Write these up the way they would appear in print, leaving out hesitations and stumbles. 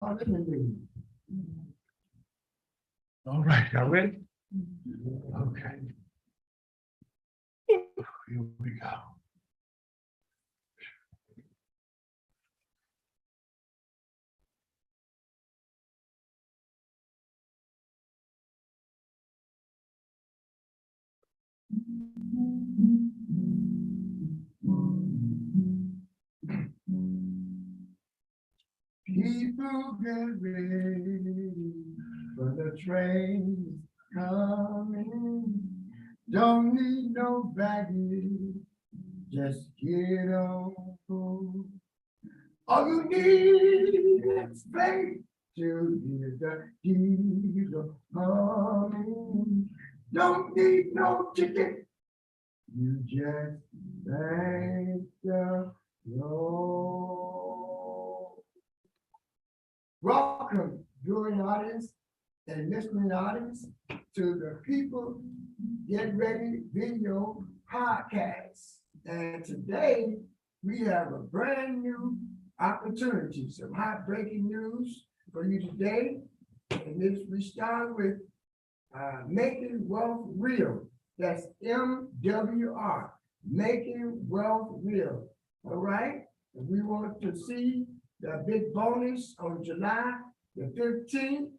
Hallelujah. All right, y'all ready? Okay. Here we go. People get ready for the train coming. Don't need no baggage, just get on board. All you need is faith to hear the diesel humming. Don't need no ticket, you just thank the Lord. Welcome, viewing audience and listening audience, to the People Get Ready video podcast. And today we have a brand new opportunity, some hot breaking news for you today. And this we start with Making Wealth Real. That's MWR, Making Wealth Real. All right. And we want to see the big bonus on July the 15th.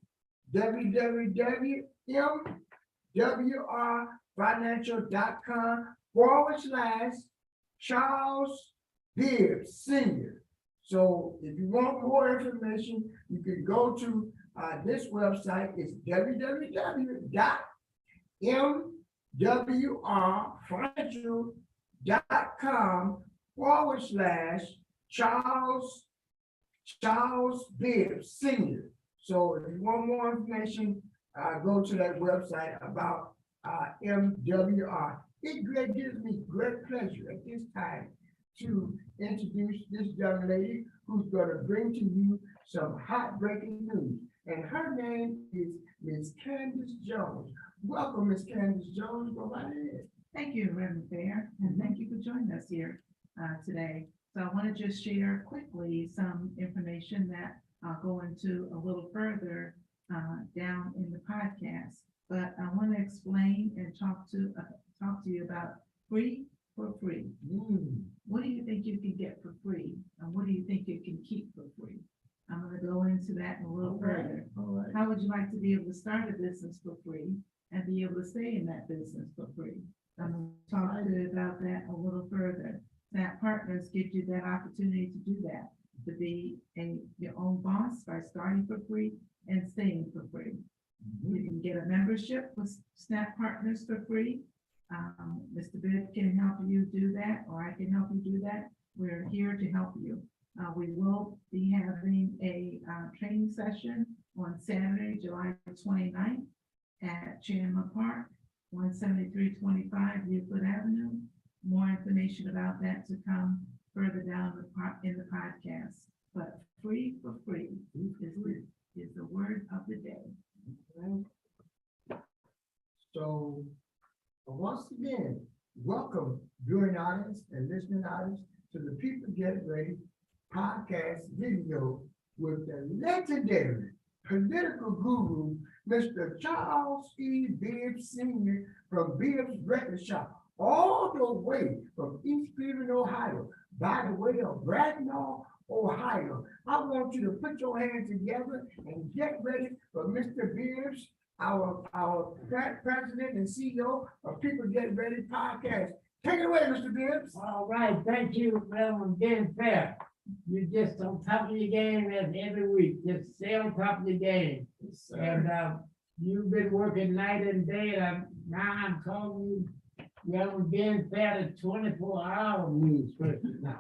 www.mwrfinancial.com/Charles Bibb Sr. So if you want more information, you can go to this website. It's www.mwrfinancial.com/Charles Bibb Sr. So if you want more information, go to that website about MWR. It gives me great pleasure at this time to introduce this young lady who's going to bring to you some hot breaking news. And her name is Miss Candace Jones. Welcome, Miss Candace Jones. Go right ahead. Thank you, Reverend Fair, and thank you for joining us here today. So I want to just share quickly some information that I'll go into a little further down in the podcast. But I want to explain and talk to you about free for free. What do you think you can get for free? And what do you think you can keep for free? I'm going to go into that a little further. Right. How would you like to be able to start a business for free and be able to stay in that business for free? I'm going to talk to you about that a little further. Snap Partners gives you that opportunity to do that, to be your own boss by starting for free and staying for free. You can get a membership with Snap Partners for free. Mr. Bibb can help you do that, or I can help you do that. We're here to help you. We will be having a training session on Saturday, July 29th at Chandler Park, 17325 Euclid Avenue. More information about that to come further down in the podcast. But free for free is the word of the day. So once again, welcome viewing audience and listening audience to the People Get Ready podcast video with the legendary political guru, Mr. Charles E. Bibb Sr. from Bibb's Record Shop, all the way from East Cleveland, Ohio, by the way of Bracknell, Ohio. I want you to put your hands together and get ready for Mr. Bibb's, our president and CEO of People Get Ready podcast. Take it away, Mr. Bibbs. All right, thank you, Reverend Ben Fair. You're just on top of your game as every week. Just stay on top of your game. Yes, And you've been working night and day. And now I'm calling you Reverend Ben Fair, the 24-hour news person now.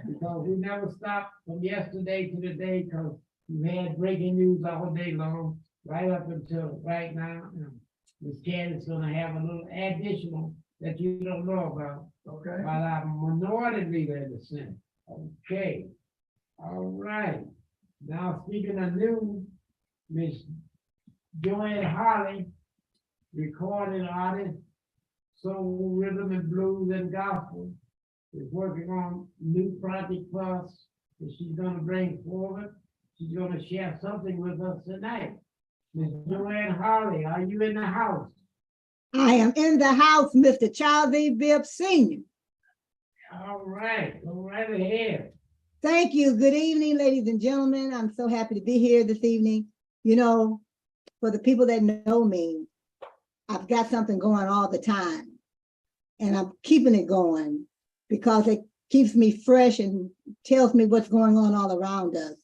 Because we never stopped from yesterday to today, because you had breaking news all day long, right up until right now. Ms. Candace is going to have a little additional that you don't know about. Okay. While I'm minority leader in the Senate. Okay. All right. Now, speaking of news, Miss Joanne Harley, recording artist, soul, rhythm and blues and gospel, is working on new project for us that she's going to bring forward. she's gonna share something with us tonight. Miss Joanne Harley, are you in the house? I am in the house, Mr. Charles E. Bibb Sr. All right, go right ahead. Thank you. Good evening, ladies and gentlemen. I'm so happy to be here this evening. You know, for the people that know me, I've got something going all the time. And I'm keeping it going because it keeps me fresh and tells me what's going on all around us.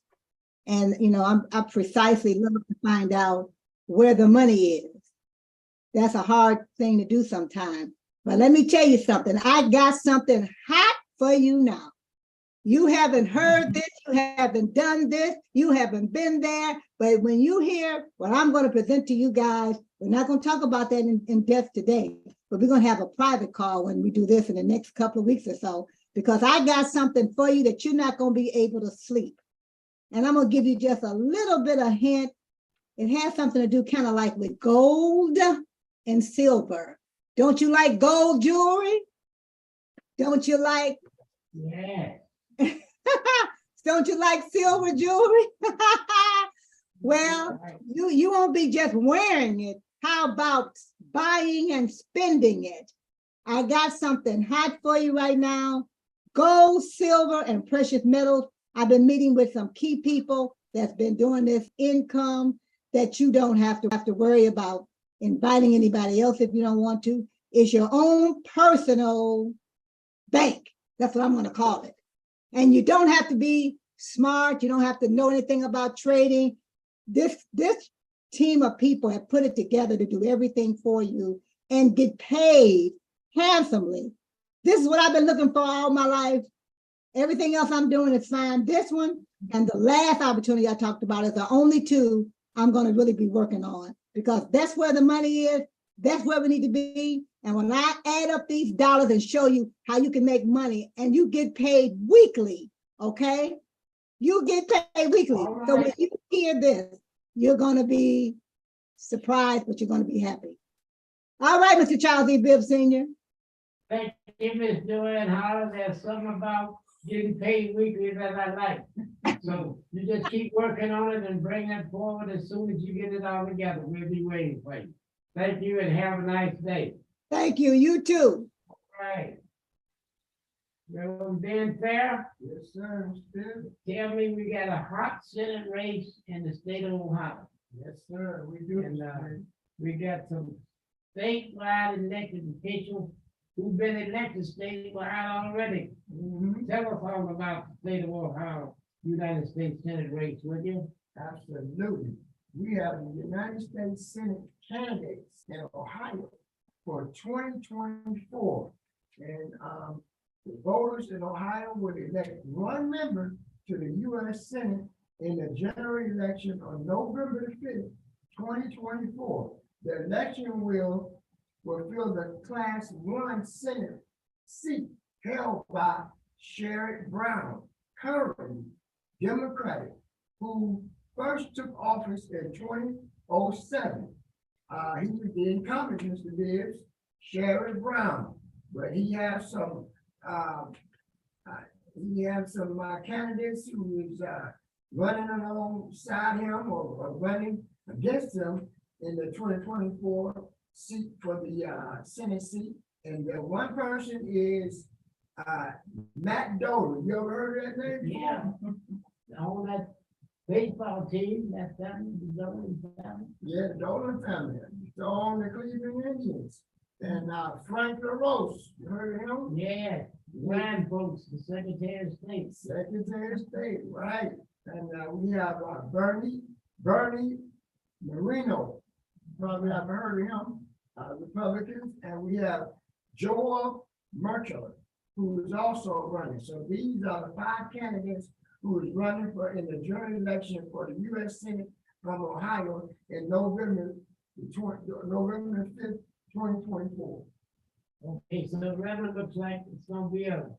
And, you know, I precisely love to find out where the money is. That's a hard thing to do sometimes. But let me tell you something. I got something hot for you now. You haven't heard this, you haven't done this, you haven't been there. But when you hear what I'm going to present to you guys, we're not going to talk about that in depth today, but we're going to have a private call when we do this in the next couple of weeks or so, because I got something for you that you're not going to be able to sleep. And I'm going to give you just a little bit of hint. It has something to do kind of like with gold and silver. Don't you like gold jewelry? Don't you like? Yeah. Don't you like silver jewelry? Well, you won't be just wearing it. How about buying and spending it? I got something hot for you right now. Gold, silver, and precious metals. I've been meeting with some key people that's been doing this income that you don't have to worry about inviting anybody else if you don't want to. It's your own personal bank. That's what I'm going to call it. And you don't have to be smart. You don't have to know anything about trading. This team of people have put it together to do everything for you and get paid handsomely. This is what I've been looking for all my life. Everything else I'm doing is fine. This one and the last opportunity I talked about is the only two I'm going to really be working on, because that's where the money is. That's where we need to be. And when I add up these dollars and show you how you can make money and you get paid weekly, okay? You get paid weekly. All So when right. you hear this, you're going to be surprised, but you're going to be happy. All right, Mr. Charles E. Bibb Sr. Thank you, Miss Joanne Harley. There's something about getting paid weekly that I like. So you just keep working on it and bring that forward. As soon as you get it all together, we'll be waiting for you. Thank you and have a nice day. Thank you. You too. All right. Reverend Ben Fair, Yes, sir, Bibb. tell me we got a hot Senate race in the state of Ohio. Yes, sir, we do. And, we got some statewide elected officials who've been elected statewide already. Mhm. Tell us all about the state of Ohio, United States Senate race, would you? Absolutely. We have the United States Senate candidates in Ohio for 2024. And the voters in Ohio will elect one member to the U.S. Senate in the general election on November the 5th, 2024. The election will fill the Class 1 Senate seat held by Sherrod Brown, currently Democratic, who first took office in 2007. He was the incumbent, Mr. Bibbs, Sherrod Brown, but he has some candidates who is running alongside him or running against him in the 2024 seat for the Senate seat. And the one person is Matt Dolan. You ever heard of that name? Yeah. On that baseball team, that's them, the Dolan family. Yeah, Dolan family. He's on the Cleveland Indians. And Frank LaRose, you heard of him? Yeah, Ryan folks, the Secretary of State. Secretary of State, right. And we have Bernie Marino, probably haven't heard of him, Republicans. And we have Joel Merchant, who is also running. So these are the 5 candidates who is running for in the general election for the U.S. Senate from Ohio in November 5th, 2024. Okay, so the Reverend looks like it's gonna be a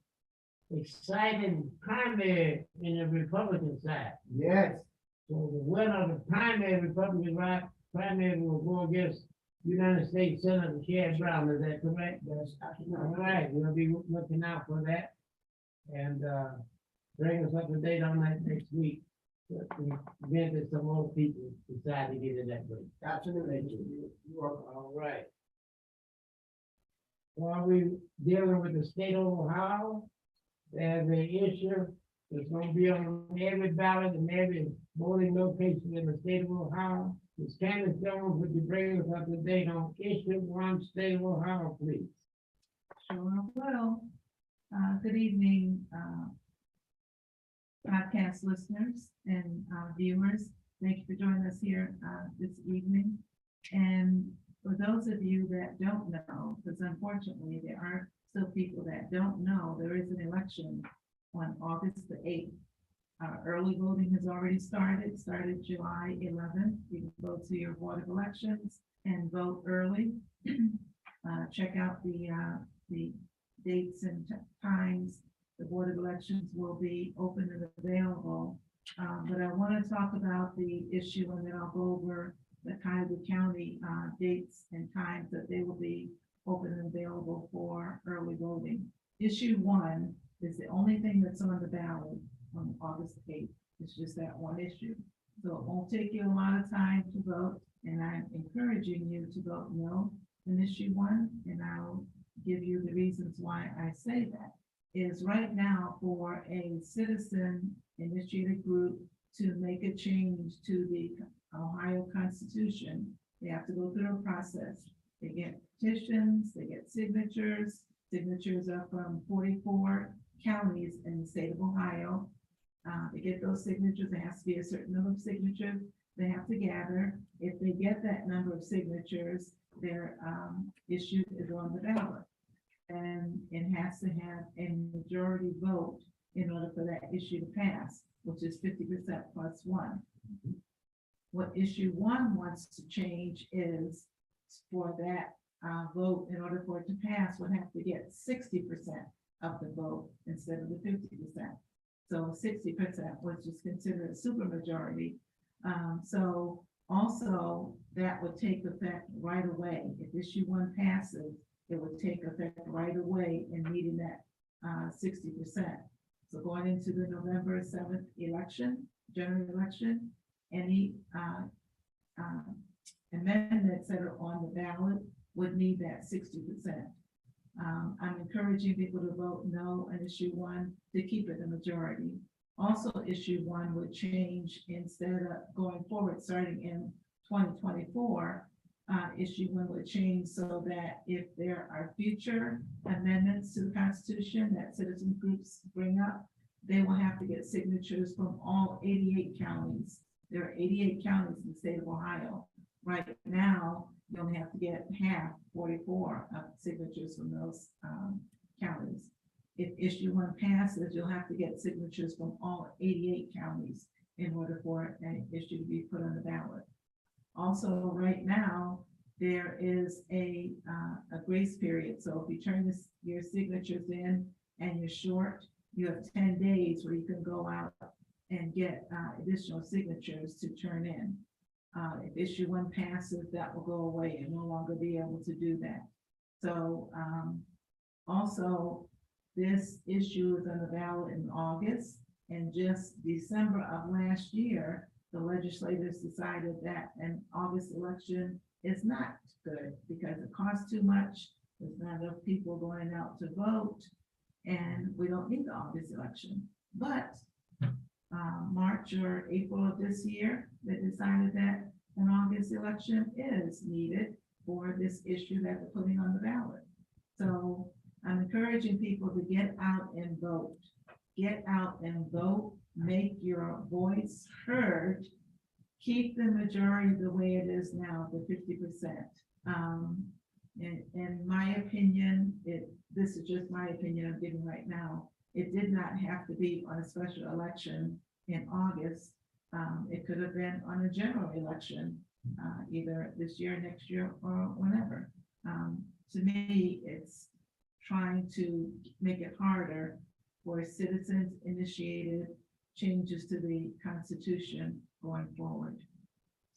exciting primary in the Republican side. Yes, So the winner of the primary Republican primary will go against United States Senator Sherrod Brown, is that correct? that's absolutely All right, we'll be looking out for that. And bring us up to date on that next week. Then some more people decide to get it that way. Absolutely. You are All right. While we dealing with the state of Ohio, there's an issue that's gonna be on every ballot and every voting location in the state of Ohio. Ms. Candace Jones, would you bring us up to date on issue one, state of Ohio, please? Sure will. Good evening, podcast listeners and viewers. Thank you for joining us here this evening. And for those of you that don't know, because unfortunately there are still people that don't know, there is an election on August the 8th. Early voting has already started July 11th. You can go to your board of elections and vote early. Check out the dates and times. The Board of Elections will be open and available. But I want to talk about the issue and then I'll go over the Cuyahoga County dates and times that they will be open and available for early voting. Issue one is the only thing that's on the ballot on August 8th. It's just that one issue. So it won't take you a lot of time to vote. And I'm encouraging you to vote no in issue one. And I'll give you the reasons why I say that. Is right now for a citizen initiated group to make a change to the Ohio Constitution, they have to go through a process. They get petitions, they get signatures. Signatures are from 44 counties in the state of Ohio. They get those signatures. There has to be a certain number of signatures they have to gather. If they get that number of signatures, their issue is on the ballot. And it has to have a majority vote in order for that issue to pass, which is 50% plus one. What issue one wants to change is for that vote, in order for it to pass, would have to get 60% of the vote instead of the 50%. So 60% was just considered a supermajority. So also that would take effect right away. If issue one passes, it would take effect right away in meeting that 60%. So going into the November 7th election, general election, any amendments that are on the ballot would need that 60%. I'm encouraging people to vote no on issue one to keep it a majority. Also, issue one would change instead of going forward, starting in 2024. Issue one would change so that if there are future amendments to the Constitution that citizen groups bring up, they will have to get signatures from all 88 counties. There are 88 counties in the state of Ohio. Right now, you only have to get half, 44 signatures from those counties. If issue one passes, you'll have to get signatures from all 88 counties in order for an issue to be put on the ballot. Also, right now, there is a grace period. So if you turn your signatures in and you're short, you have 10 days where you can go out and get additional signatures to turn in. If issue one passes, that will go away and no longer be able to do that. So also, this issue is on the ballot in August, and just December of last year, the legislators decided that an August election is not good because it costs too much. There's not enough people going out to vote, and we don't need the August election. But March or April of this year, they decided that an August election is needed for this issue that they're putting on the ballot. So I'm encouraging people to get out and vote. Get out and vote, make your voice heard, keep the majority the way it is now, the 50%. In my opinion, this is just my opinion I'm giving right now, it did not have to be on a special election in August. It could have been on a general election, either this year, next year, or whenever. To me, it's trying to make it harder for citizens initiated changes to the Constitution going forward.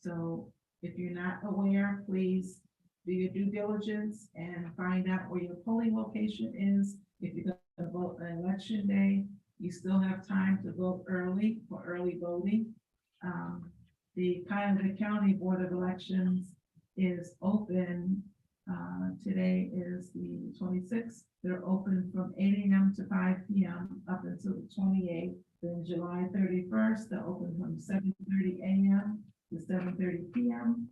So if you're not aware, please do your due diligence and find out where your polling location is. If you're going to vote on election day, you still have time to vote early for early voting. The Cuyahoga County Board of Elections is open. Today is the 26th. They're open from 8 a.m. to 5 p.m. up until the 28th. Then July 31st, they're open from 7:30 a.m. to 7:30 p.m.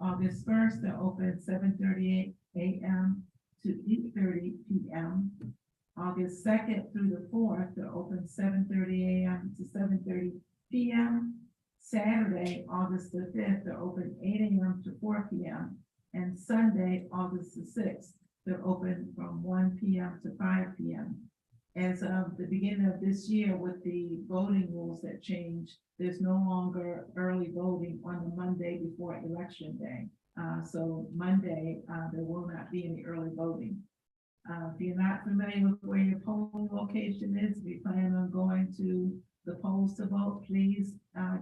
August 1st, they're open 7:38 a.m. to 8:30 p.m. August 2nd through the 4th, they're open 7:30 a.m. to 7:30 p.m. Saturday, August the 5th, they're open 8 a.m. to 4 p.m. And Sunday, August the 6th, they're open from 1 p.m. to 5 p.m. As of the beginning of this year, with the voting rules that changed, there's no longer early voting on the Monday before Election Day. So Monday, there will not be any early voting. If you're not familiar with where your polling location is, if you plan on going to the polls to vote, please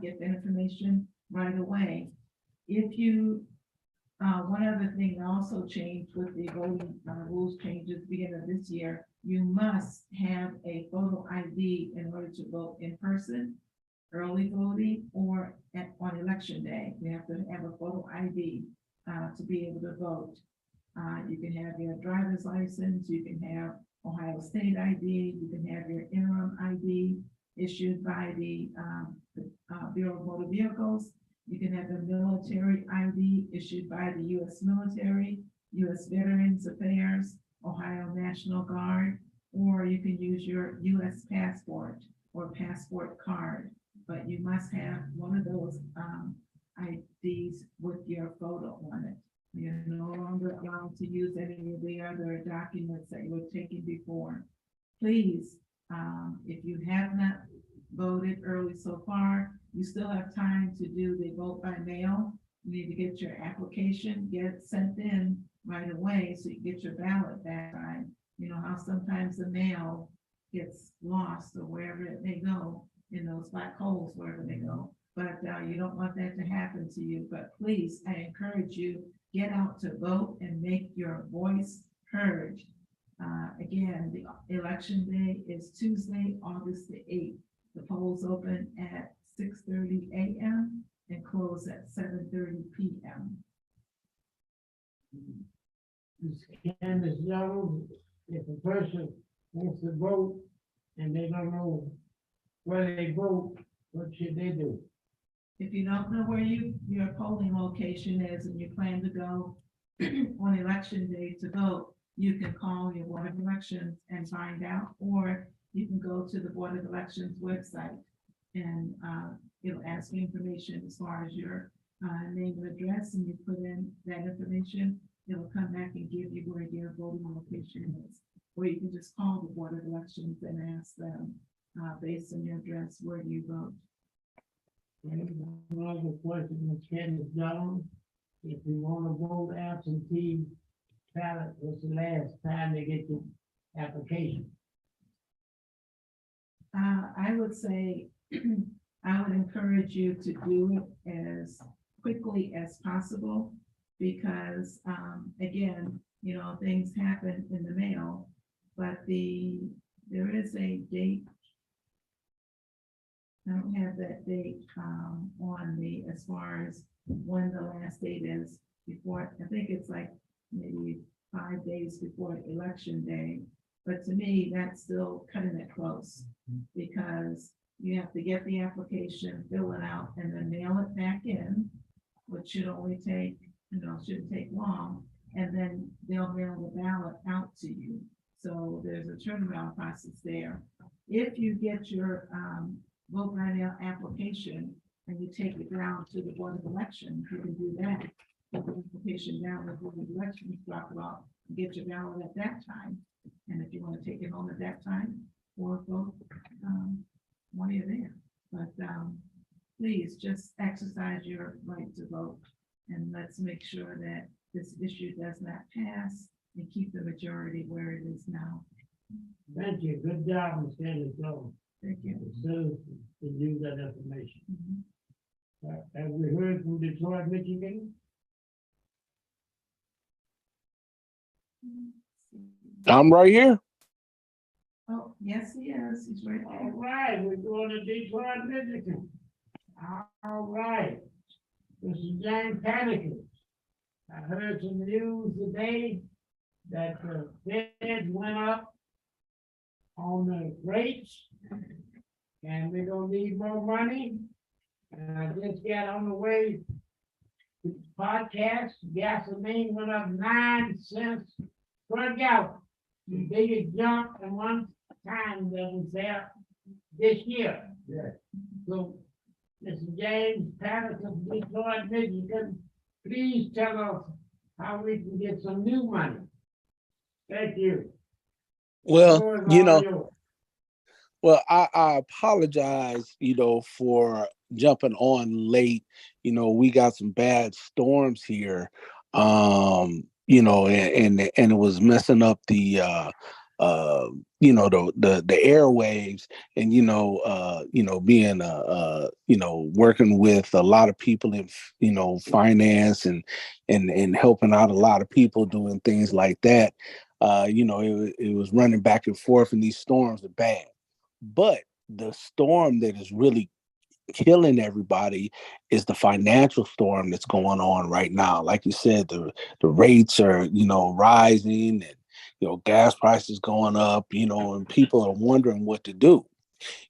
get the information right away. If you, one other thing also changed with the voting rules changes beginning of this year, you must have a photo ID in order to vote in person, early voting, or on election day. You have to have a photo ID to be able to vote. You can have your driver's license, you can have Ohio State ID, you can have your interim ID issued by the Bureau of Motor Vehicles. You can have the military ID issued by the U.S. military, U.S. Veterans Affairs, Ohio National Guard, or you can use your U.S. passport or passport card. But you must have one of those IDs with your photo on it. You're no longer allowed to use any of the other documents that you were taking before. Please, if you have not voted early so far, you still have time to do the vote by mail. You need to get your application, get it sent in right away so you get your ballot that time. You know how sometimes the mail gets lost or wherever it may go, in those black holes, wherever they go. But you don't want that to happen to you. But please, I encourage you, get out to vote and make your voice heard. Again, the election day is Tuesday, August the 8th. The polls open at 6:30 a.m. and close at 7:30 p.m. Ms. Candace Jones, if a person wants to vote and they don't know where they vote, what should they do? If you don't know where your polling location is and you plan to go on election day to vote, you can call your Board of Elections and find out, or you can go to the Board of Elections website and it'll ask you information as far as your name and address, and you put in that information, it'll come back and give you where your voting location is. Or you can just call the Board of Elections and ask them, based on your address, where do you vote? Another question, Ms. Candace Jones, if you want to vote absentee ballot, what's the last time they get the application? I would say, I would encourage you to do it as quickly as possible, because, again, you know, things happen in the mail, but there is a date. I don't have that date, on me as far as when the last date is before. I think it's like maybe 5 days before election day. But to me, that's still cutting it close, because you have to get the application, fill it out, and then mail it back in, which should only take, you know, shouldn't take long. And then they'll mail the ballot out to you. So there's a turnaround process there. If you get your vote by mail application and you take it down to the Board of Elections, you can do that. Put the application down with the Board of Elections, drop it off, and get your ballot at that time. And if you want to take it home at that time, or vote while you're there. But please just exercise your right to vote, and let's make sure that this issue does not pass and keep the majority where it is now. Thank you, good job, Ms. Candace Jones. Thank you. The citizens can use that information. Mhm. Have we heard from Detroit, Michigan? I'm right here. Oh, yes, he is. He's right All there. right, we're going to Detroit, Michigan. All right. This is James Panicus. I heard some news today that the Fed went up on the rates and we're gonna need more money. And I just got on the way to the podcast, gasoline went up 9 cents per gallon. The biggest jump in one time that was there this year. Yeah. So, Mr. James Patterson, Detroit, Michigan, please tell us how we can get some new money. Thank you. Well, Floor is you all know, yours. well, I apologize, for jumping on late. We got some bad storms here. And it was messing up the the airwaves, and being working with a lot of people in finance and helping out a lot of people doing things like that. It was running back and forth, and these storms are bad. But the storm that is really killing everybody is the financial storm that's going on right now. Like you said, the rates are, rising, and, gas prices going up, and people are wondering what to do.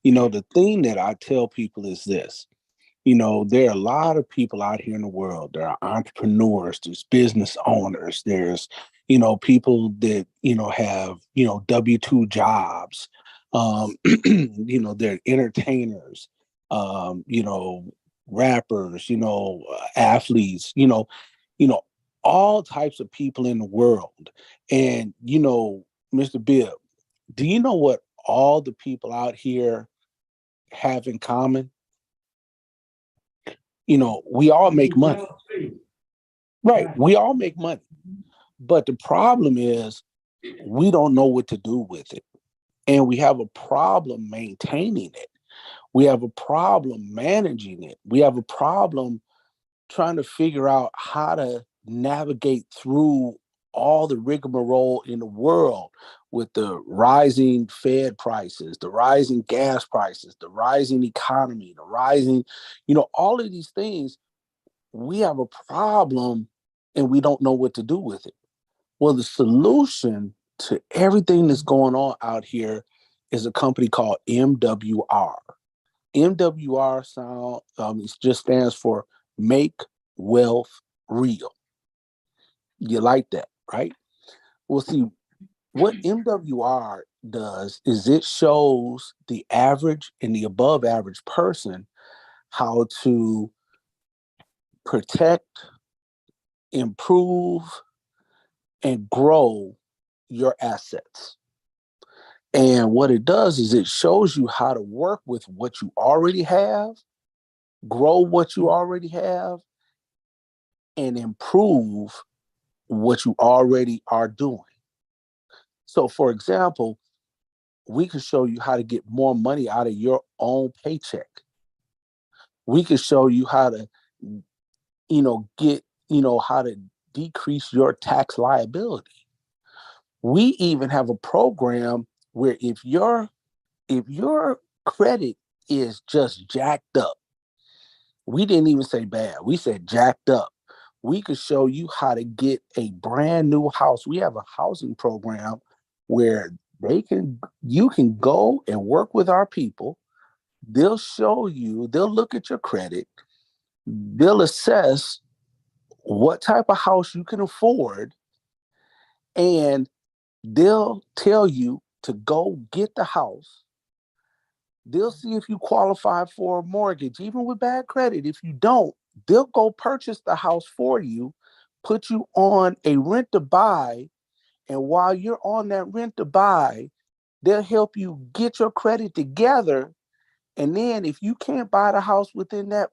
The thing that I tell people is this. There are a lot of people out here in the world. There are entrepreneurs, there's business owners, there's, people that, have, W-2 jobs. They're entertainers, you know, rappers, athletes, all types of people in the world. And, Mr. Bibb, do you know what all the people out here have in common? We all make money, right? We all make money. But the problem is we don't know what to do with it. And we have a problem maintaining it. We have a problem managing it. We have a problem trying to figure out how to navigate through all the rigmarole in the world with the rising Fed prices, the rising gas prices, the rising economy, the rising, all of these things. We have a problem and we don't know what to do with it. Well, the solution to everything that's going on out here is a company called MWR. MWR it just stands for Make Wealth Real. You like that, right? Well, see, what MWR does is it shows the average and the above average person how to protect, improve, and grow your assets. And what it does is it shows you how to work with what you already have, grow what you already have, and improve what you already are doing. So, for example, we can show you how to get more money out of your own paycheck. We can show you how to, get, how to decrease your tax liability. We even have a program where if your credit is just jacked up, we didn't even say bad, we said jacked up. We could show you how to get a brand new house. We have a housing program where you can go and work with our people. They'll look at your credit, they'll assess what type of house you can afford, and they'll tell you to go get the house. They'll see if you qualify for a mortgage, even with bad credit. If you don't, they'll go purchase the house for you, put you on a rent to buy. And while you're on that rent to buy, they'll help you get your credit together. And then if you can't buy the house within that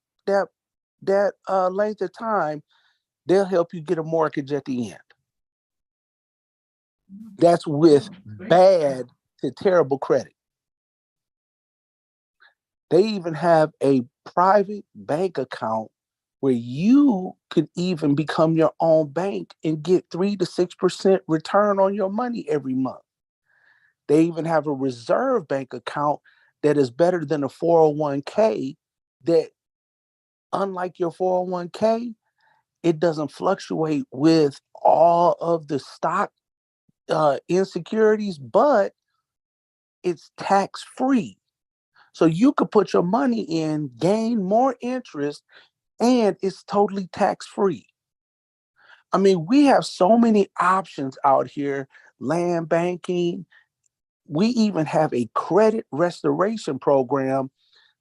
length of time, they'll help you get a mortgage at the end. That's with bad to terrible credit. They even have a private bank account where you could even become your own bank and get 3 to 6% return on your money every month. They even have a reserve bank account that is better than a 401k that unlike your 401k, it doesn't fluctuate with all of the stock insecurities, but it's tax free. So you could put your money in, gain more interest, and it's totally tax free. I mean, we have so many options out here, land banking. We even have a credit restoration program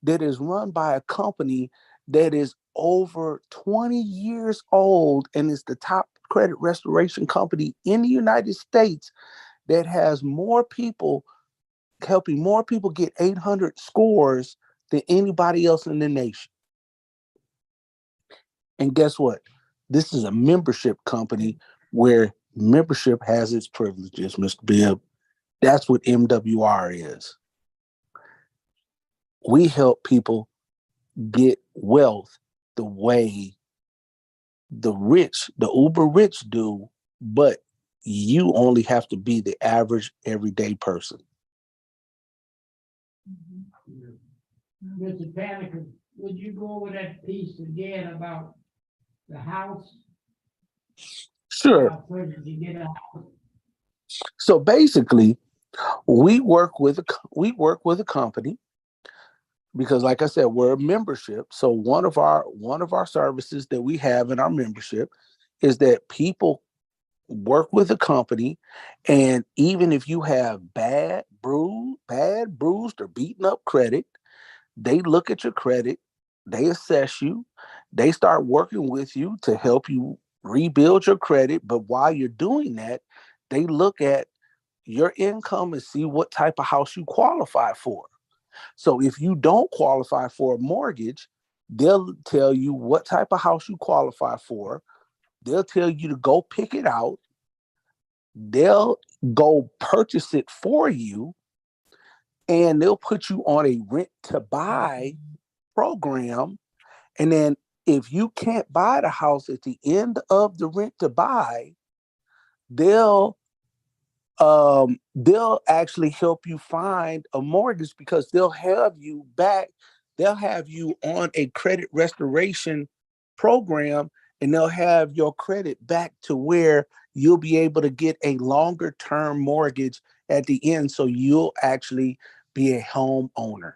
that is run by a company that is over 20 years old and is the top credit restoration company in the United States that has more people, helping more people get 800 scores than anybody else in the nation. And guess what? This is a membership company where membership has its privileges, Mr. Bibb. That's what MWR is. We help people get wealth the way the rich, the uber rich do, but you only have to be the average everyday person. Mr. Panic, would you go over that piece again about the house? Sure. You get a house? So basically, we work with a company because, like I said, we're a membership. So one of our services that we have in our membership is that people work with a company, and even if you have bad, bruised, or beaten up credit, they look at your credit, they assess you, they start working with you to help you rebuild your credit. But while you're doing that, they look at your income and see what type of house you qualify for. So if you don't qualify for a mortgage, they'll tell you what type of house you qualify for. They'll tell you to go pick it out. They'll go purchase it for you, and they'll put you on a rent to buy program. And then if you can't buy the house at the end of the rent to buy, they'll actually help you find a mortgage, because they'll have you on a credit restoration program, and they'll have your credit back to where you'll be able to get a longer term mortgage at the end, so you'll actually be a homeowner.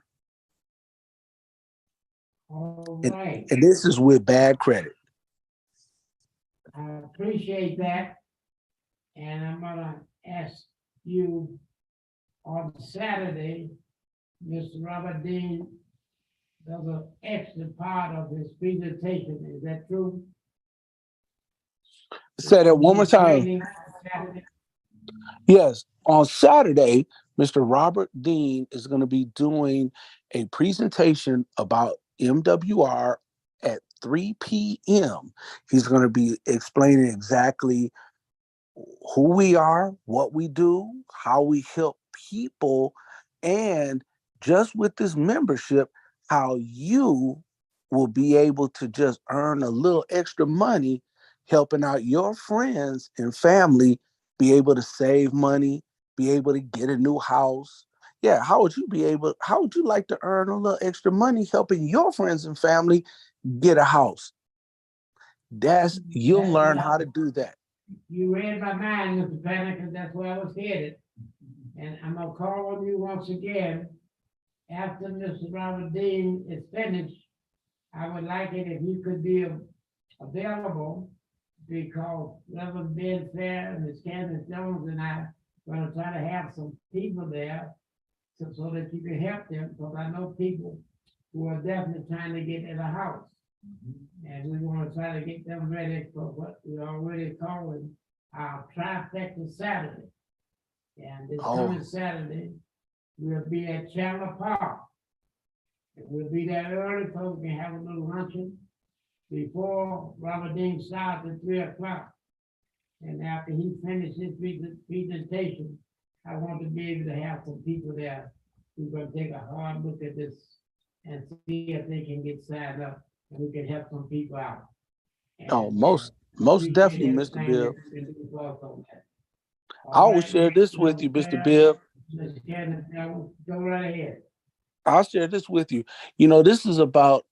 All right. And this is with bad credit. I appreciate that. And I'm gonna ask you on Saturday, Mr. Robert Dean does an extra part of his presentation. Is that true? Say that one more time. Yes, on Saturday, Mr. Robert Dean is going to be doing a presentation about MWR at 3 p.m. He's going to be explaining exactly who we are, what we do, how we help people, and just with this membership, how you will be able to just earn a little extra money helping out your friends and family, be able to save money, be able to get a new house. Yeah, how would you like to earn a little extra money helping your friends and family get a house? You'll learn how to do that. You read my mind, Mr. Panic, because that's where I was headed. And I'm gonna call on you once again. After Mr. Robert Dean is finished, I would like it if you could be available, because Reverend Ben Fair and Ms. Candace Jones and I are gonna try to have some people there so that you can help them, because I know people who are definitely trying to get in a house. And we want to try to get them ready for what we're already calling our trifecta Saturday. And this coming Saturday, we'll be at Chandler Park. And we'll be there early so we can have a little luncheon before Robert Dean starts at 3 o'clock. And after he finishes his presentation, I want to be able to have some people there who's going to take a hard look at this and see if they can get signed up. And we can help some people out. And, most definitely, Mr. Bibb. I will share this with you, Mr. Bibb. Go right ahead. I'll share this with you. You know, this is about,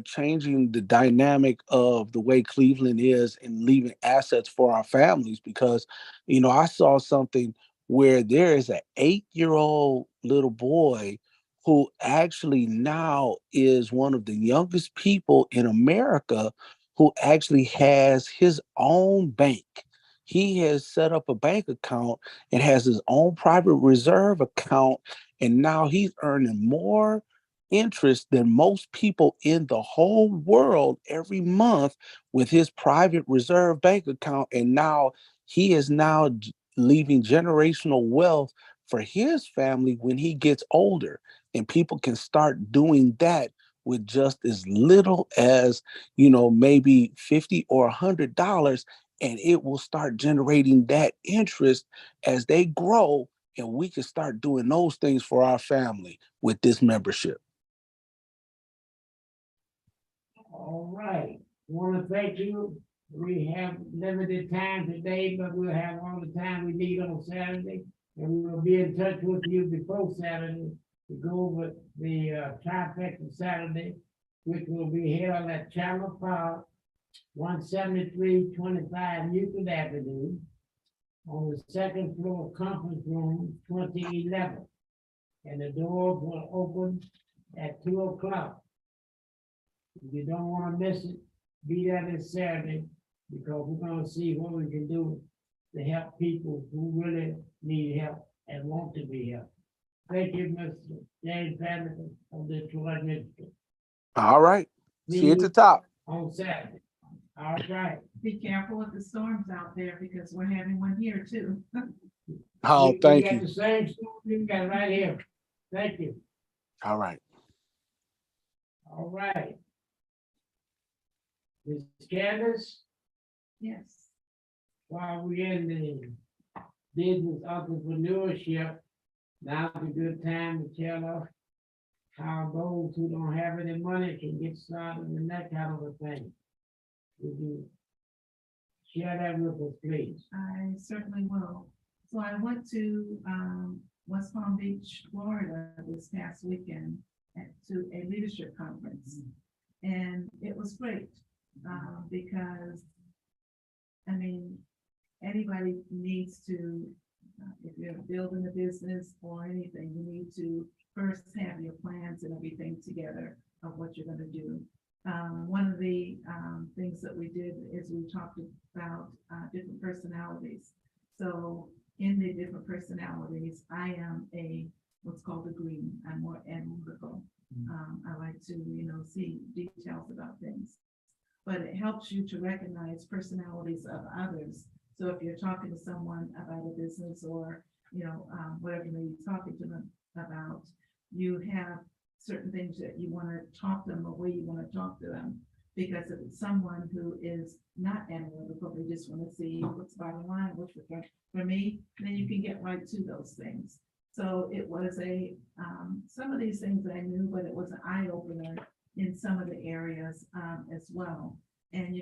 changing the dynamic of the way Cleveland is and leaving assets for our families because, I saw something where there is an 8-year-old little boy who actually now is one of the youngest people in America who actually has his own bank. He has set up a bank account and has his own private reserve account, and now he's earning more interest than most people in the whole world every month with his private reserve bank account. And now he is now leaving generational wealth for his family when he gets older. And people can start doing that with just as little as, maybe 50 or $100, and it will start generating that interest as they grow, and we can start doing those things for our family with this membership. All right, want to thank you. We have limited time today, but we'll have all the time we need on Saturday. And we will be in touch with you before Saturday to go over the trifecta Saturday, which will be held at Chandler Park, 17325 Newton Avenue, on the second floor conference room, 2011. And the doors will open at 2:00. If you don't want to miss it, be there this Saturday, because we're going to see what we can do to help people who really need help and want to be helped. Thank you, Mr. James Patterson of the Detroit Ministry. All right. See you at the top. On Saturday. All right. Be careful with the storms out there because we're having one here too. Oh, thank We got you. the same story we got right here. Thank you. All right. All right. Ms. Candace, Yes. while we're in the business entrepreneurship, now's a good time to tell us how those who don't have any money can get started in that kind of a thing. Would you share that with us, please? I certainly will. So I went to West Palm Beach, Florida this past weekend to a leadership conference. And it was great because, I mean, anybody needs to, if you're building a business or anything, you need to first have your plans and everything together of what you're going to do. One of the things that we did is we talked about different personalities. So in the different personalities, I am what's called a green. I'm more analytical. I like to, see details about things. But it helps you to recognize personalities of others. So if you're talking to someone about a business or, whatever you may be talking to them about, you have certain things that you want to talk to them, or way you want to talk to them. Because if it's someone who is not analytical, they just want to see what's bottom line, what's for me, then you can get right to those things. So it was some of these things I knew, but it was an eye opener in some of the areas as well. And,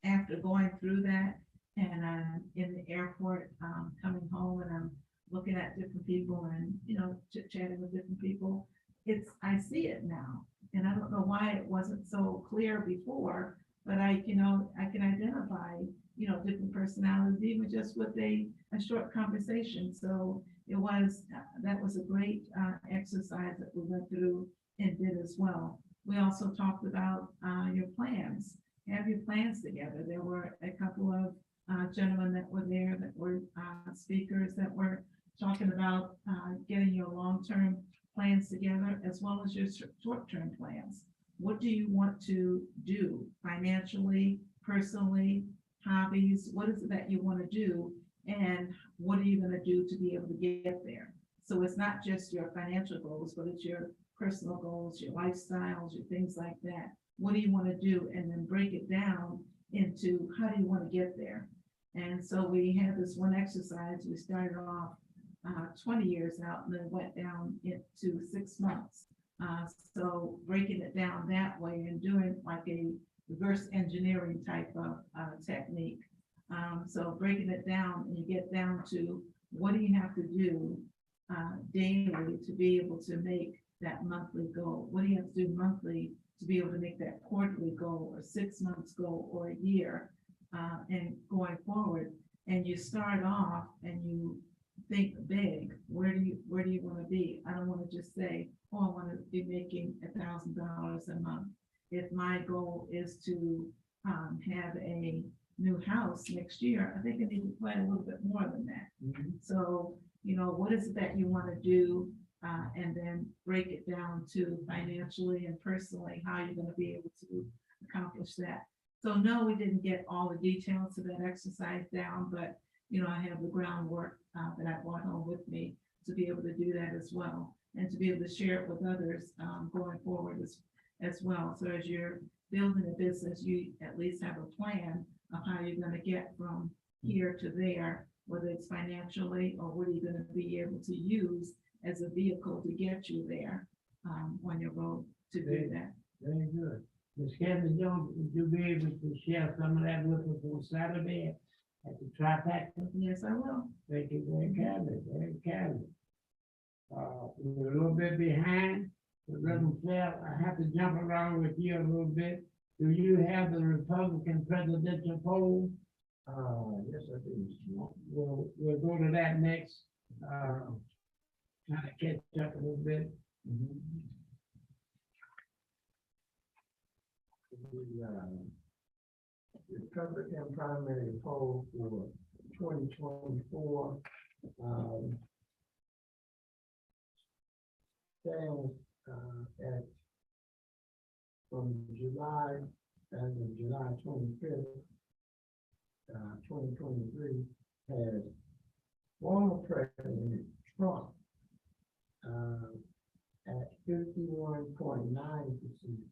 after going through that, and I'm in the airport coming home, and I'm looking at different people and, chit-chatting with different people, I see it now. And I don't know why it wasn't so clear before, but I can identify, different personalities, even just with a short conversation. So that was a great exercise that we went through and did as well. We also talked about your plans. Have your plans together. There were a couple of gentlemen that were there that were speakers that were talking about getting your long-term plans together as well as your short-term plans. What do you want to do financially, personally, hobbies? What is it that you want to do? And what are you going to do to be able to get there? So it's not just your financial goals, but it's your personal goals, your lifestyles, your things like that. What do you want to do? And then break it down into how do you want to get there? And so we had this one exercise. We started off 20 years out and then went down into 6 months. So breaking it down that way and doing like a reverse engineering type of technique. So breaking it down, and you get down to what do you have to do daily to be able to make that monthly goal? What do you have to do monthly to be able to make that quarterly goal or 6 months goal or a year? And going forward, and you start off and you think big, where do you want to be? I don't want to just say, oh, I want to be making $1,000 a month. If my goal is to have a new house next year, I think I need to plan a little bit more than that. Mhm. So, what is it that you want to do? And then break it down to financially and personally, how you're going to be able to accomplish that. So no, we didn't get all the details of that exercise down, but, I have the groundwork that I brought home with me to be able to do that as well, and to be able to share it with others going forward as well. So as you're building a business, you at least have a plan of how you're going to get from here to there, whether it's financially or what are you going to be able to use as a vehicle to get you there on your road to do that. Very good. Ms. Kevin Jones, would you be able to share some of that with us on Saturday at the trifecta? Yes, I will. Thank you, very kindly, very kindly. We're a little bit behind, but Reverend Flair, I have to jump around with you a little bit. Do you have the Republican presidential poll? Yes, I do. We'll go to that next, try to catch up a little bit. Mhm. The Republican primary poll for 2024 stands at from July, as of July 25th, 2023, has former President Trump at 51.9%.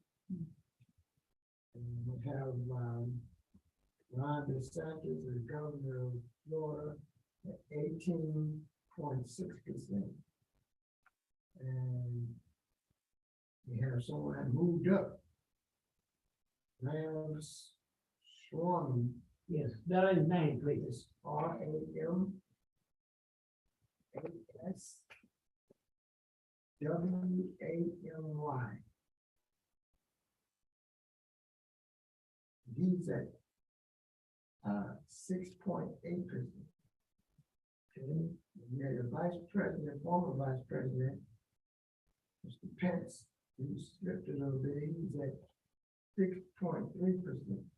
And we have Ron DeSantis, the governor of Florida, at 18.6%. And we have someone that moved up, Lance Schwarman. Yes, spell his name, please. It's RAMASWAMY. He's at 6.8%. Okay, we had the vice president, former vice president, Mr. Pence, he slipped a little bit, he's at 6.3%.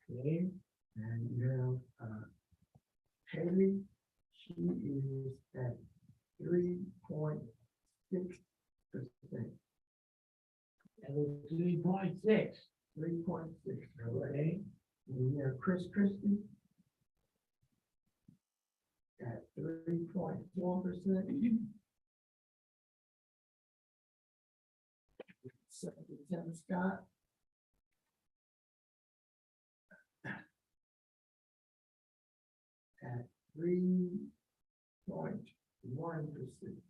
Okay, and you have Haley, she is at 3.6%. That was 3.6. 3.6, correct. Okay. And we have Chris Christie at 3.4%. Secretary Tim Scott at 3.1%.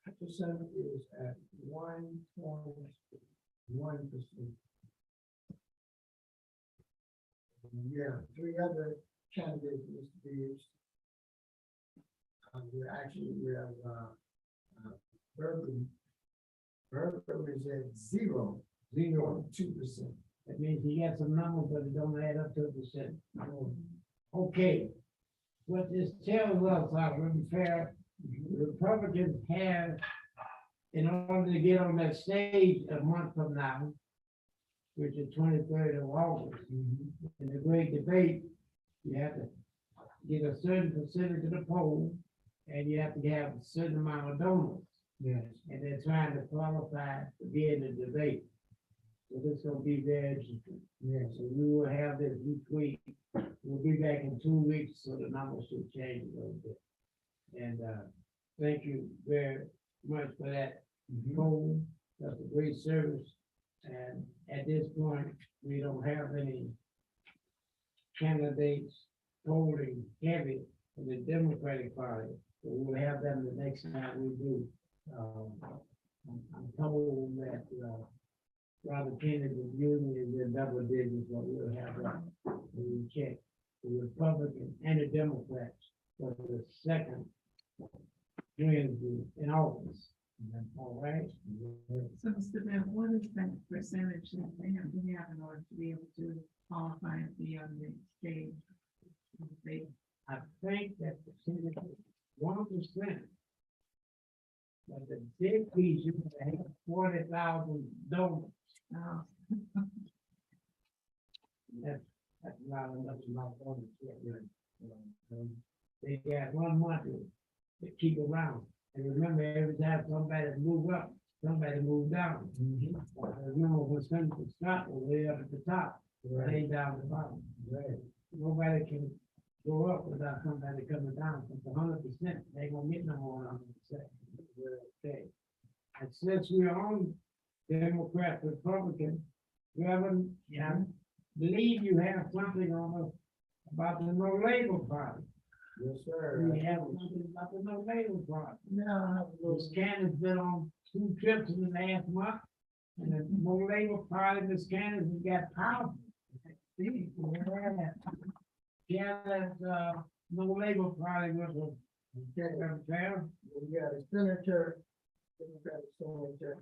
Hutchinson is at 1.1%. We have three other candidates, Mr. Bibb. We have Bibb. Bibb is at 0.2%. That means he got some numbers, but it don't add up to a percent. Okay. What this tells us, Reverend Fair, the Republicans have, in order to get on that stage a month from now, which is 23rd of August, in the great debate, you have to get a certain percentage of the poll, and you have to have a certain amount of donors. Yes. And they're trying to qualify to be in the debate. So this is gonna be very interesting. Yes. So we will have this each week. We'll be back in 2 weeks, so the numbers should change a little bit. And thank you very much for that poll. That's a great service. And at this point, we don't have any candidates polling heavy in the Democratic Party. So we'll have them the next time we do. I'm told that, Robert Kennedy's union is in double digits, but we'll have that. We'll check the Republican and the Democrats for the second Wednesday in August. All right? So, Mr. Bibb, what is that percentage that they have to have in order to be able to qualify and be on the stage? They, I think that the percentage is 1%. But the big piece, you have 40,000 donors. uh, That's not enough to my donors yet, really. They got 1 month to keep around. And remember, every time somebody move up, somebody move down. I remember when Senator Scott was way up at the top, they down the bottom. Nobody can go up without somebody coming down. It's 100%. They ain't gonna get no more than 100%. Okay. And since we're on Democrat, Republican, Reverend, I believe you have something on us about the No Labor Party. Yes, sir. We have something about the No Labor Party. Yeah. Ms. Candace been on 2 trips in the last month, and the No Labor Party, Ms. Candace has got power. Candace, No Labor Party was Okay. We got a senator, Democratic Senator,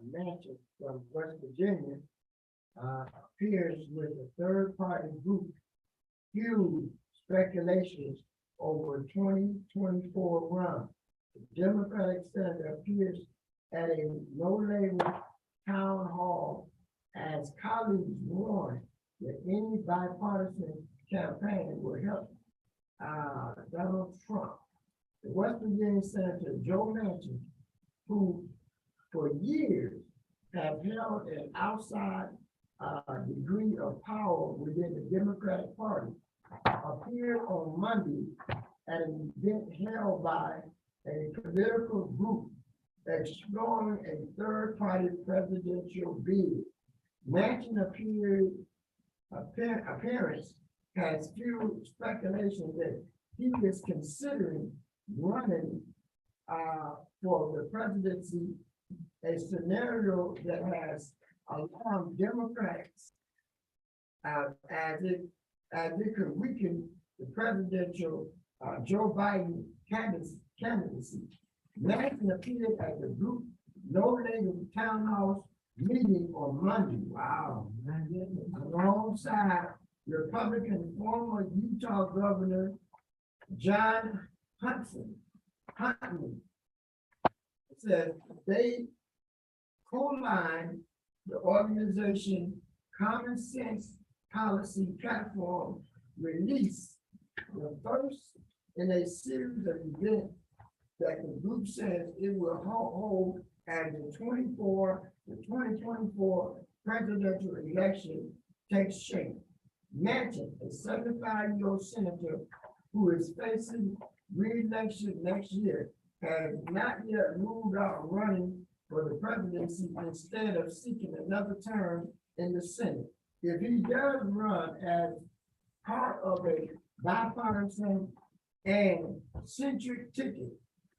Manchin from West Virginia, appears with a third-party group, huge speculations over 2024 run. The Democratic senator appears at a no-label town hall as colleagues warn that any bipartisan campaign will help Donald Trump. The West Virginia Senator Joe Manchin, who for years have held an outside degree of power within the Democratic Party, appeared on Monday at an event held by a political group exploring a third-party presidential bid. Manchin appearance has fueled speculation that he is considering running for the presidency, a scenario that has alarmed Democrats as it could weaken the presidential Joe Biden candidacy. Manchin appeared at the group No Labor Townhouse meeting on Monday. Wow, my goodness. Alongside Republican former Utah Governor John Huntley said they co-lined the organization Common Sense Policy Platform release, the first in a series of events that the group says it will hold as the 2024 presidential election takes shape. Manchin, a 75-year-old senator who is facing re-election next year, has not yet ruled out running for the presidency instead of seeking another term in the Senate. If he does run as part of a bipartisan and centric ticket,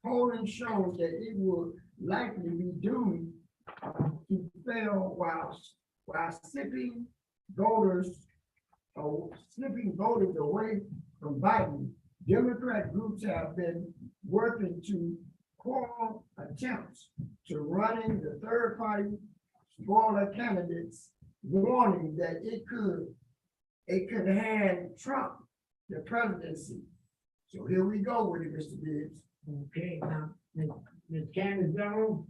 polling shows that it will likely be doomed to fail while slipping voters away from Biden. Democrat groups have been working to quell attempts to running the third party spoiler candidates, warning that it could hand Trump the presidency. So here we go with it, Mr. Bibbs. Okay, now, Ms. Candace Jones,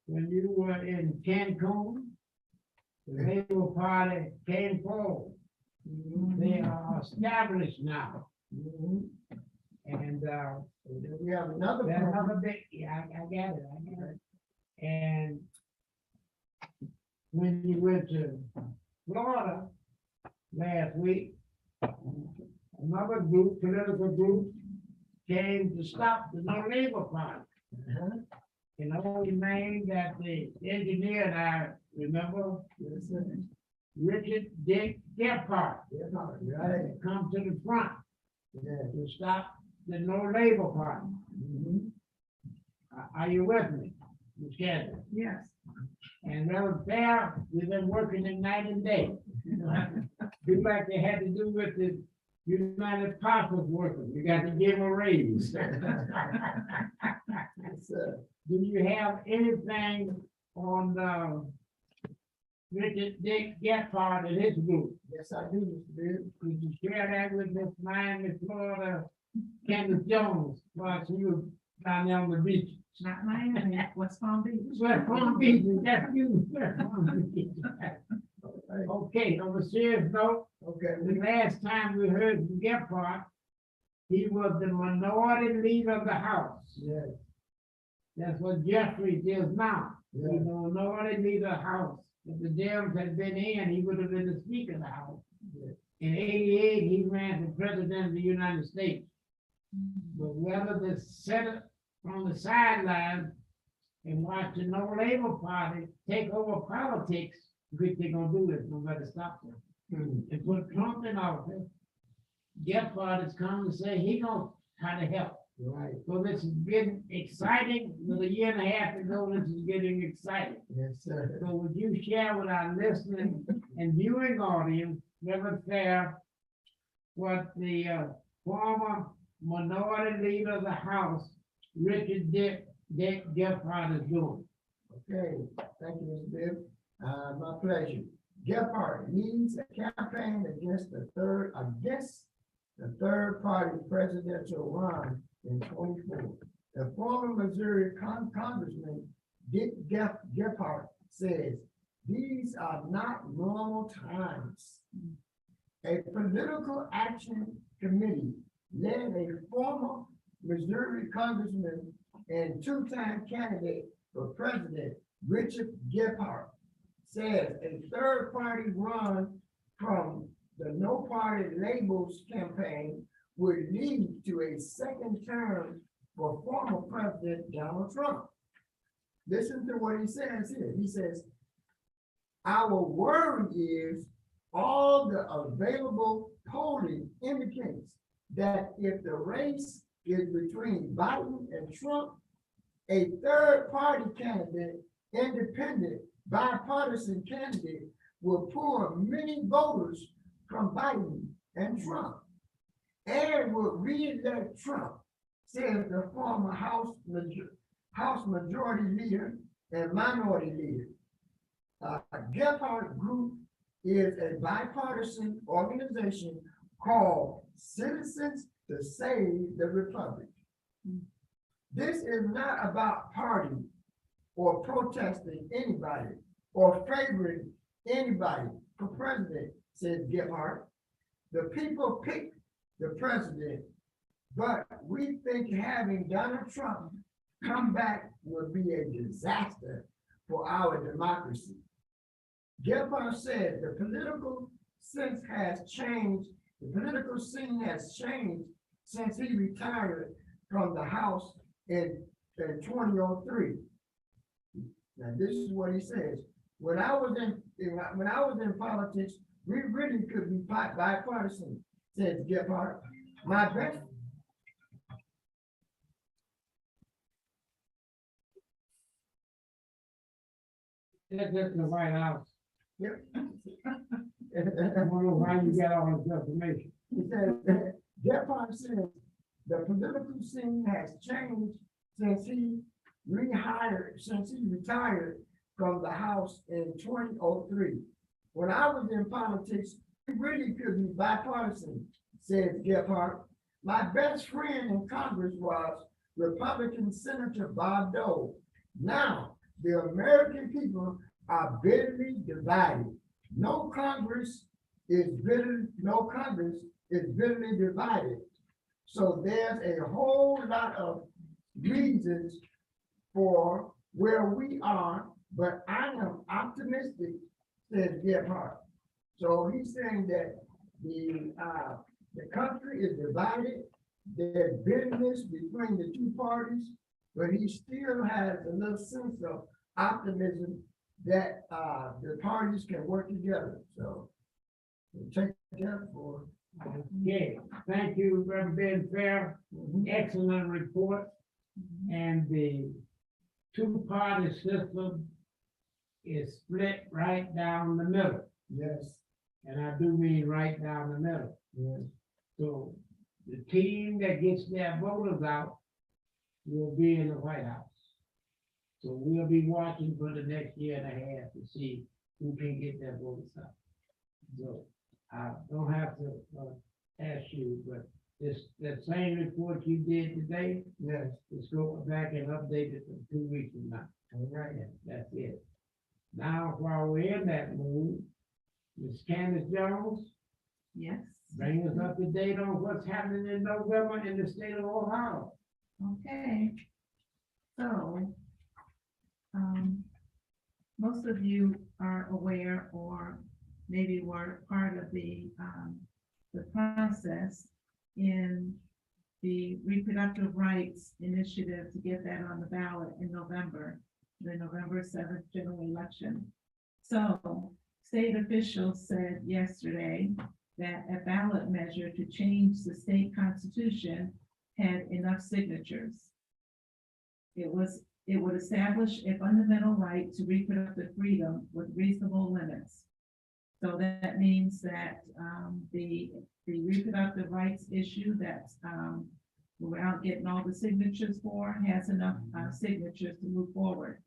when you were in Cancun, the Labor Party came forward. They are established now. And We have another. there's another big, yeah, I got it. And when you went to Florida last week, another group, political group, came to stop the No Labor Party. And the only name that the engineer and I remember, Richard Dick Gephardt, Right. come to the front Yeah. to stop the No Labor Party. Mhm. Are you with me, Ms. Catherine? Yes. And Reverend Fair, we've been working the night and day. Do like they had to do with the United Parcels workers, we got to give them a raise. Yes, sir. Do you have anything on the Richard Dick Gephardt and his group? Yes, I do, Mr. Bibb. Could you share that with Miss Miami, Florida, Candace Jones, while she was down there on the beach? Not Miami, West Palm Beach. West Palm Beach, that's you. West Palm Beach. Okay, on a serious note, Okay, the last time we heard from Gephardt, he was the minority leader of the House. yes, That's what Jeffrey is now. He's yes, the minority leader of the House. If the Dems had been in, he would have been the Speaker of the House. yes. In '88, he ran for President of the United States. But whether the Senate on the sidelines and watch the No Labor Party take over politics, which they're gonna do this, nobody stop them. Hmm. And put Trump in office, Gephardt has come to say he gonna try to help. Right, So this is getting exciting. With a year and a half ago, this is getting exciting. yes, sir. So would you share with our listening and viewing audience, Reverend Fair, what the former minority leader of the House, Richard Dick Gephardt is doing? Okay, thank you, Mr. Bibb. My pleasure. Gephardt leads a campaign against the third party presidential run in 24. The former Missouri Congressman Dick Gephardt says, these are not normal times. A political action committee led a former Missouri Congressman and two-time candidate for president, Richard Gephardt, says a third-party run from the No Party Labels campaign would lead to a second term for former President Donald Trump. Listen to what he says here. He says, our worry is all the available polling indicates that if the race is between Biden and Trump, a third party candidate, independent, bipartisan candidate will pull many voters from Biden and Trump and will re-elect Trump, says the former House Majority Leader and Minority Leader. Gephardt Group is a bipartisan organization called Citizens to Save the Republic. This is not about party or protesting anybody or favoring anybody for president, says Gephardt. The people pick the president, but we think having Donald Trump come back would be a disaster for our democracy. Gephardt said the political scene has changed since he retired from the House in 2003. Now, this is what he says. When I was in politics, we really could be bipartisan, says Gephardt. My best. That's the White House. Yep. I wonder why you got all this information. He said, Gephardt says the political scene has changed since he retired from the House in 2003. When I was in politics, we really could be bipartisan, said Gephardt. My best friend in Congress was Republican Senator Bob Dole. Now, the American people are bitterly divided. No Congress is bitterly divided. So there's a whole lot of reasons for where we are, but I am optimistic, said Gephardt. So he's saying that the country is divided. There's bitterness between the two parties, but he still has a little sense of optimism that the parties can work together. So take care for Okay, thank you, Reverend Fair. Excellent report. And the two-party system is split right down the middle. Yes, And I do mean right down the middle. yes. So the team that gets their voters out will be in the White House. So we'll be watching for the next year and a half to see who can get their voters out. So I don't have to ask you, but that same report you did today, Yes, let's go back and update it for 2 weeks from now. all right. Yeah, that's it. Now, while we're in that mood, Ms. Candace Jones, Yes. bring us up to date on what's happening in November in the state of Ohio. Okay. So, most of you are aware or maybe were part of the process in the reproductive rights initiative to get that on the ballot in November, the November 7th general election. So state officials said yesterday that a ballot measure to change the state constitution had enough signatures. It would establish a fundamental right to reproductive freedom with reasonable limits. So that means that the reproductive rights issue that we're out getting all the signatures for has enough signatures to move forward.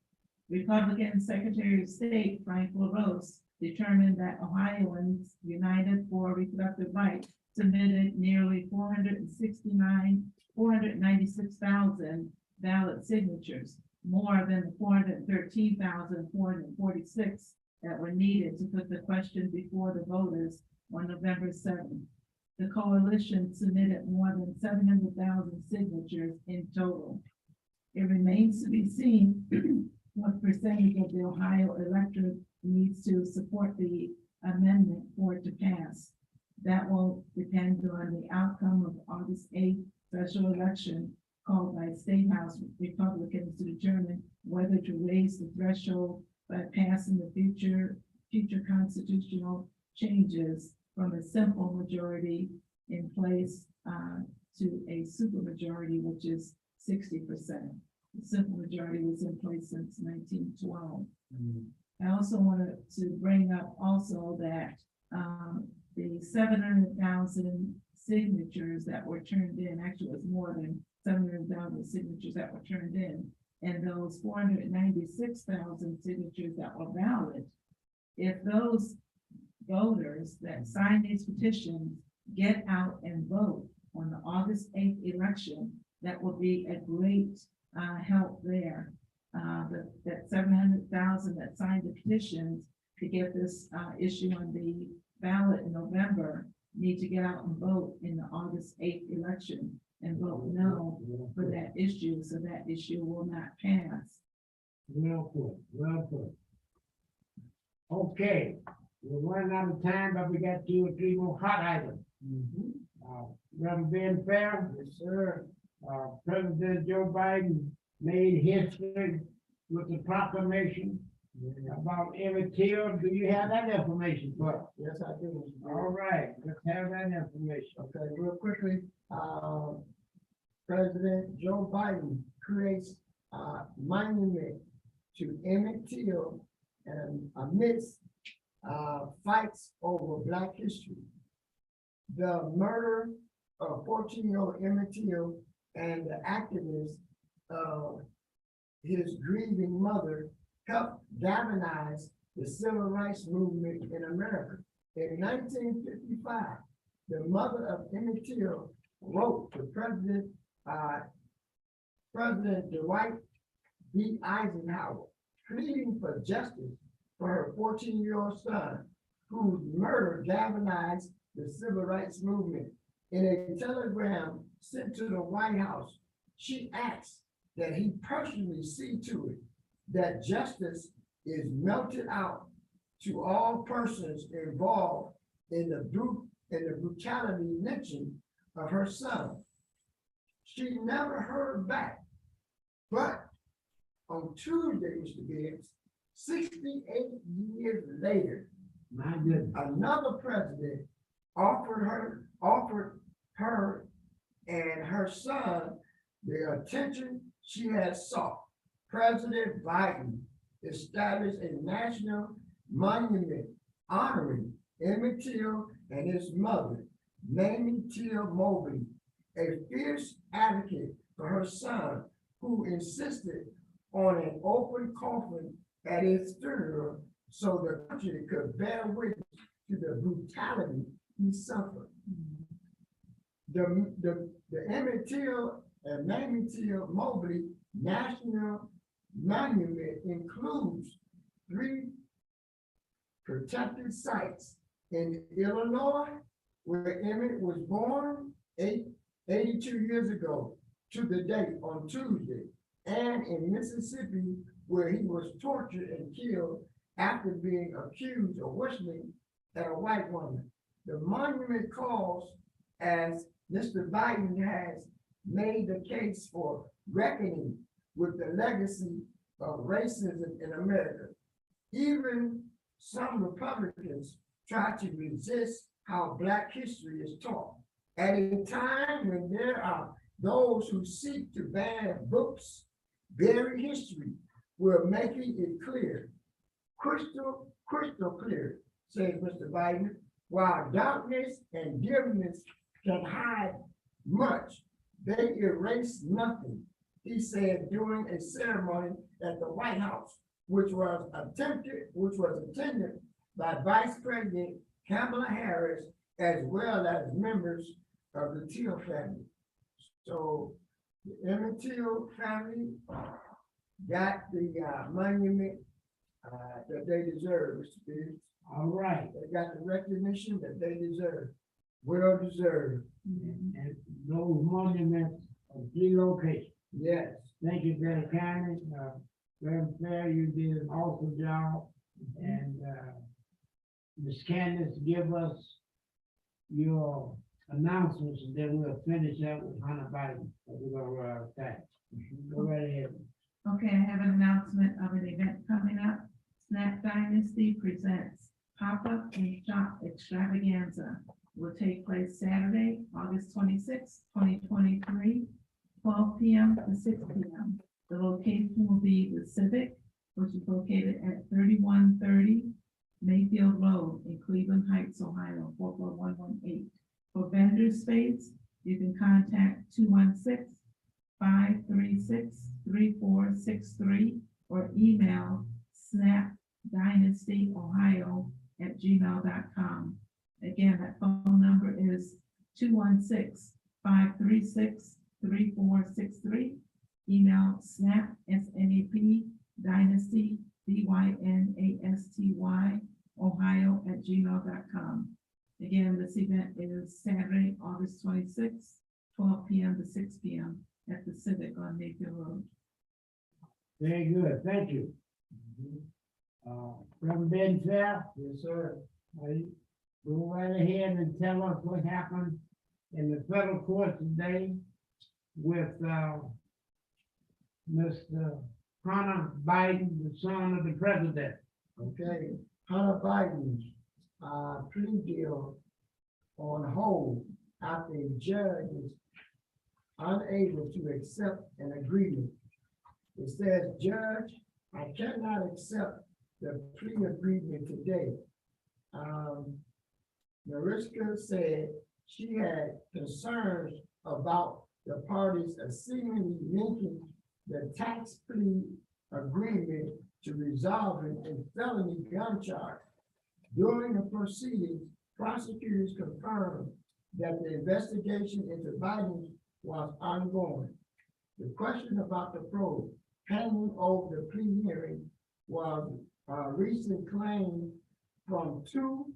Republican Secretary of State Frank LaRose determined that Ohioans United for Reproductive Rights submitted nearly 496,000 ballot signatures, more than the 413,446 that were needed to put the question before the voters on November 7th. The coalition submitted more than 700,000 signatures in total. It remains to be seen what percentage of the Ohio electorate needs to support the amendment for it to pass. That will depend on the outcome of August 8th special election called by State House Republicans to determine whether to raise the threshold by passing the future constitutional changes from a simple majority in place to a supermajority, which is 60%. The simple majority was in place since 1912. I also wanted to bring up also that the 700,000 signatures that were turned in, actually it was more than 700,000 signatures that were turned in, and those 496,000 signatures that were valid, if those voters that signed these petitions get out and vote on the August 8th election, that will be a great help there. That 700,000 that signed the petitions to get this issue on the ballot in November need to get out and vote in the August 8th election and vote no for that issue, so that issue will not pass. Well put, well put. Okay, we're running out of time, but we got 2 or 3 more hot items. Reverend Ben Fair, Yes, sir. President Joe Biden made history with the proclamation about Emmett Till. Do you have that information for us? Yes, I do. All right, let's have that information. Okay, real quickly, President Joe Biden creates a monument to Emmett Till and amidst fights over Black history. The murder of 14-year-old Emmett Till and the activists of his grieving mother helped galvanize the civil rights movement in America. In 1955, the mother of Emmett Till wrote to President Dwight D. Eisenhower, pleading for justice for her 14-year-old son, whose murder galvanized the civil rights movement. In a telegram sent to the White House, she asked that he personally see to it that justice is melted out to all persons involved in the brutality lynching of her son. She never heard back, but on Tuesday, Mr. Bibb, 68 years later, My goodness. another president offered her offered her and her son the attention she had sought. President Biden established a national monument honoring Emmett Till and his mother, Mamie Till Mobley, a fierce advocate for her son who insisted on an open coffin at his funeral so the country could bear witness to the brutality he suffered. The Emmett Till and Mamie Till Mobley National Monument includes 3 protected sites in Illinois, where Emmett was born 82 years ago to the date on Tuesday, and in Mississippi, where he was tortured and killed after being accused of whistling at a white woman. The monument calls, as Mr. Biden has made the case for reckoning with the legacy of racism in America. Even some Republicans try to resist how Black history is taught. At a time when there are those who seek to ban books, bury history, we're making it clear, crystal clear, says Mr. Biden, while darkness and dimness can hide much, they erase nothing, he said during a ceremony at the White House, which was attended by Vice President Kamala Harris, as well as members of the Till family. So the Emmett Till family got the monument that they deserve, Mr. Bibb. All right. They got the recognition that they deserve, well deserved. And those monuments are 3 locations. Yes. Thank you very kindly. Reverend Fair, you did an awesome job. And Ms. Candace, give us your announcements, and then we'll finish up with Hunter Biden. We're gonna run out of time. Go right ahead. Okay, I have an announcement of an event coming up. Snack Dynasty presents Pop-Up and Shop Extravaganza. Will take place Saturday, August 26, 2023, 12 p.m. to 6 p.m. The location will be the Civic, which is located at 3130 Mayfield Road in Cleveland Heights, Ohio, 44118. For vendor space, you can contact 216-536-3463 or email snapdynastyohio@gmail.com. Again, that phone number is 216-536-3463. Email snap, SNAP, dynasty, DYNASTY, Ohio@gmail.com. Again, this event is Saturday, August 26th, 12 p.m. to 6 p.m. at the Civic on Mayfield Road. Very good, thank you. Reverend Ben Fair, Yes, sir. go right ahead and tell us what happened in the federal court today with Mr. Hunter Biden, the son of the president. Okay, Hunter Biden's plea deal on hold after a judge is unable to accept an agreement. It says, Judge, I cannot accept the plea agreement today. Mariska said she had concerns about the parties seemingly linking the tax plea agreement to resolving a felony gun charge. During the proceedings, prosecutors confirmed that the investigation into Biden was ongoing. The question about the probe hanging over the plea hearing was a recent claim from 2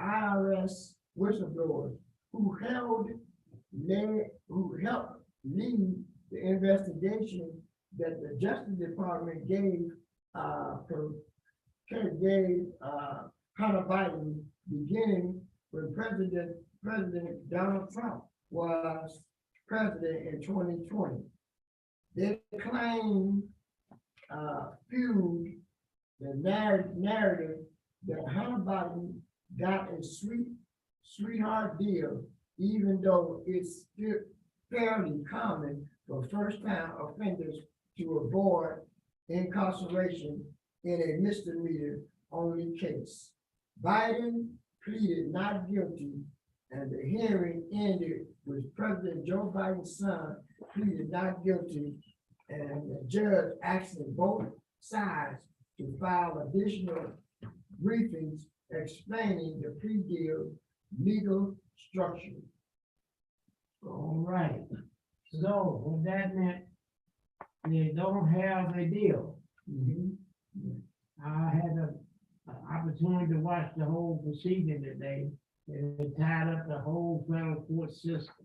IRS whistleblowers who helped lead the investigation that the Justice Department gave Hunter Biden, beginning when President Donald Trump was president in 2020. They claim fueled the narrative that Hunter Biden got a sweetheart deal even though it's still fairly common for first-time offenders to avoid incarceration in a misdemeanor-only case. Biden pleaded not guilty, and the hearing ended with President Joe Biden's son pleaded not guilty, and the judge asking both sides to file additional briefings explaining the plea deal legal structure. All right, so what that meant, they don't have a deal. I had an opportunity to watch the whole proceeding today. They tied up the whole federal court system.